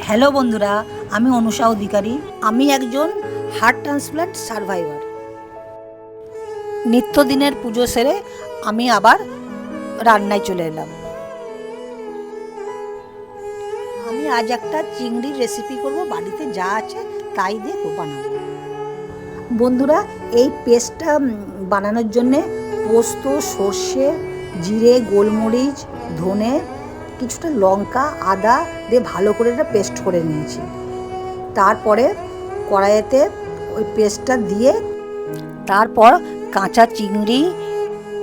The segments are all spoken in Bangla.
হ্যালো বন্ধুরা, আমি অনুষা অধিকারী। আমি একজন হার্ট ট্রান্সপ্ল্যান্ট সার্ভাইভার। নিত্যদিনের পুজো সেরে আমি আবার রান্নায় চলে এলাম। আমি আজ একটা চিংড়ির রেসিপি করব, বাড়িতে যা আছে তাই দিয়ে বানাবো। বন্ধুরা, এই পেস্টটা বানানোর জন্যে পোস্ত, সর্ষে, জিরে, গোলমরিচ, ধনে, কিছুটা লঙ্কা, আদা দিয়ে ভালো করে এটা পেস্ট করে নিয়েছি। তারপরে কড়াইতে ওই পেস্টটা দিয়ে তারপর কাঁচা চিংড়ি,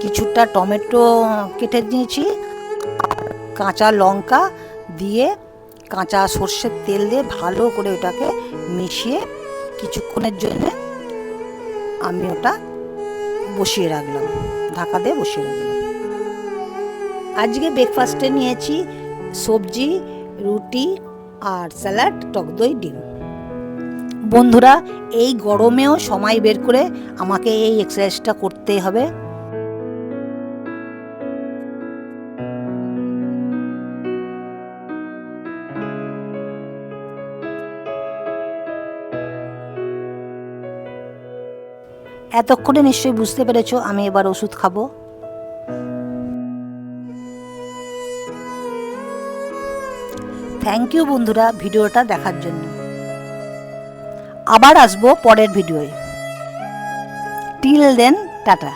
কিছুটা টমেটো কেটে নিয়েছি, কাঁচা লঙ্কা দিয়ে কাঁচা সর্ষের তেল দিয়ে ভালো করে ওটাকে মিশিয়ে কিছুক্ষণের জন্য আমি ওটা বসিয়ে রাখলাম, ঢাকা দিয়ে বসিয়ে রাখলাম। আজকে ব্রেকফাস্টে নিয়েছি সবজি, রুটি আর স্যালাড, টক দই, ডিম। বন্ধুরা, এই গরমেও সময় বের করে আমাকে এই এক্সারসাইজটা করতে হবে। এতক্ষণে নিশ্চয়ই বুঝতে পেরেছো আমি এবার ওষুধ খাবো। থ্যাংক ইউ বন্ধুরা ভিডিওটা দেখার জন্য। আবার আসবো পরের ভিডিওয়। Till then, tata.